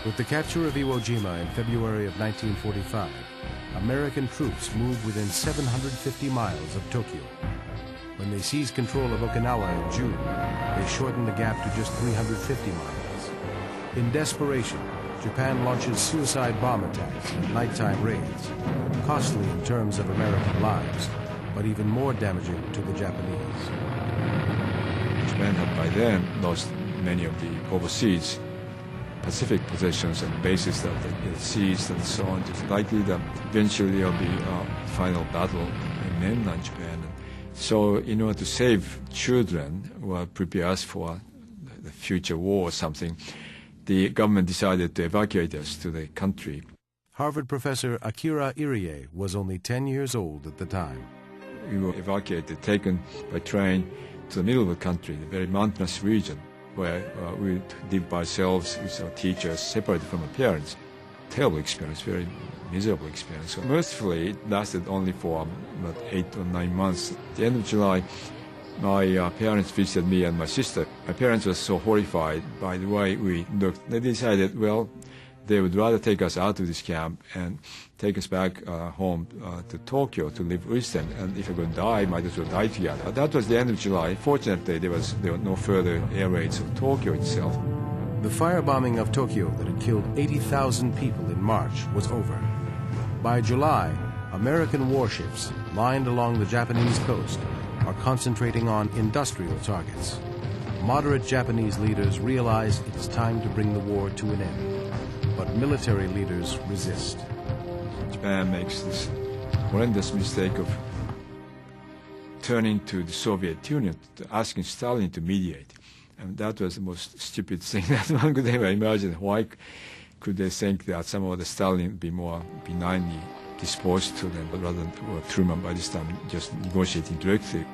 With the capture of Iwo Jima in February of 1945, American troops moved within 750 miles of Tokyo. When they seized control of Okinawa in June, they shortened the gap to just 350 miles. In desperation, Japan launches suicide bomb attacks and nighttime raids, costly in terms of American lives, but even more damaging to the Japanese. Japan had by then lost many of the overseas Pacific positions and bases that they seized and so on. It's likely that eventually there will be a final battle in mainland Japan. So in order to save children who are prepared for the future war or something, the government decided to evacuate us to the country. Harvard professor Akira Irie was only 10 years old at the time. We were evacuated, taken by train to the middle of the country, the very mountainous region, where we lived by ourselves with our teachers, separated from our parents. Terrible experience, very miserable experience. So mercifully, it lasted only for about 8 or 9 months. At the end of July, my parents visited me and my sister. My parents were so horrified by the way we looked. They decided, well, they would rather take us out of this camp and take us back home to Tokyo to live with them. And if I could die, might as well die together. That was the end of July. Fortunately, there were no further air raids of Tokyo itself. The firebombing of Tokyo that had killed 80,000 people in March was over. By July, American warships lined along the Japanese coast are concentrating on industrial targets. Moderate Japanese leaders realize it is time to bring the war to an end, but military leaders resist. Japan makes this horrendous mistake of turning to the Soviet Union, asking Stalin to mediate. And that was the most stupid thing that one could ever imagine. Why could they think that somehow the Stalin would be more benignly disposed to them, rather than Truman by this time just negotiating directly?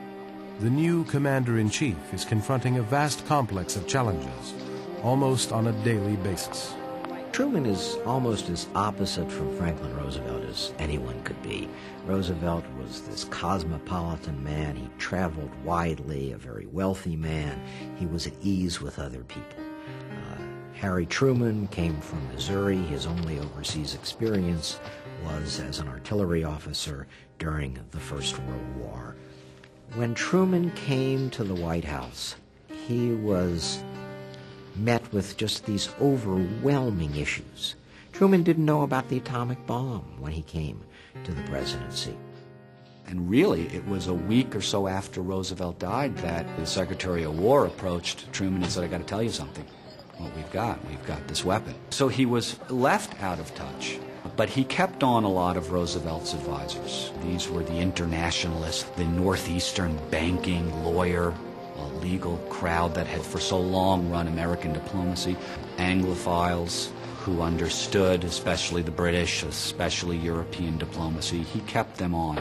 The new commander-in-chief is confronting a vast complex of challenges, almost on a daily basis. Truman is almost as opposite from Franklin Roosevelt as anyone could be. Roosevelt was this cosmopolitan man. He traveled widely, a very wealthy man. He was at ease with other people. Harry Truman came from Missouri. His only overseas experience was as an artillery officer during the First World War. When Truman came to the White House, he was met with just these overwhelming issues. Truman didn't know about the atomic bomb when he came to the presidency. And really, it was a week or so after Roosevelt died that the Secretary of War approached Truman and said, "I got to tell you something. What we've got this weapon." So he was left out of touch, but he kept on a lot of Roosevelt's advisors. These were the internationalists, the Northeastern banking, lawyer, legal crowd that had for so long run American diplomacy, Anglophiles who understood, especially the British, especially European diplomacy. He kept them on.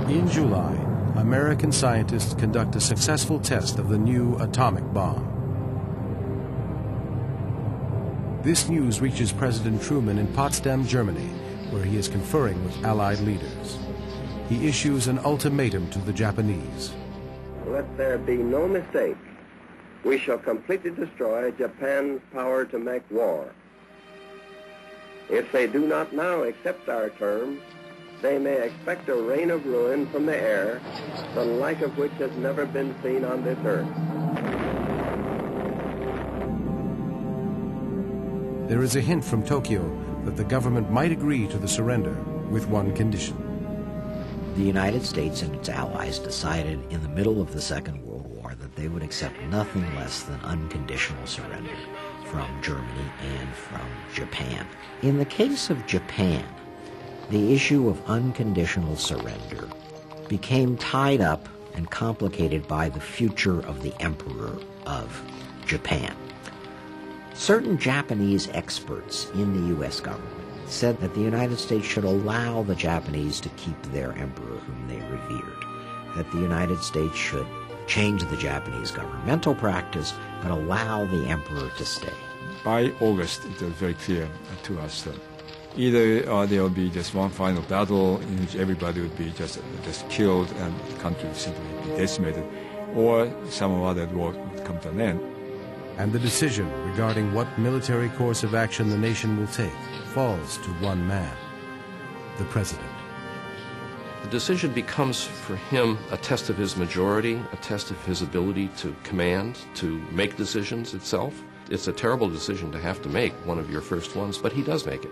In July, American scientists conduct a successful test of the new atomic bomb. This news reaches President Truman in Potsdam, Germany, where he is conferring with Allied leaders. He issues an ultimatum to the Japanese. Let there be no mistake. We shall completely destroy Japan's power to make war. If they do not now accept our terms, they may expect a rain of ruin from the air, the like of which has never been seen on this earth. There is a hint from Tokyo that the government might agree to the surrender with one condition. The United States and its allies decided in the middle of the Second World War that they would accept nothing less than unconditional surrender from Germany and from Japan. In the case of Japan, the issue of unconditional surrender became tied up and complicated by the future of the Emperor of Japan. Certain Japanese experts in the U.S. government said that the United States should allow the Japanese to keep their emperor whom they revered, that the United States should change the Japanese governmental practice but allow the emperor to stay. By August, it was very clear to us that either there would be just one final battle in which everybody would be just killed and the country would simply be decimated, or some other war would come to an end. and the decision regarding what military course of action the nation will take falls to one man, the President. The decision becomes for him a test of his majority, a test of his ability to command, to make decisions itself. It's a terrible decision to have to make, one of your first ones, but he does make it.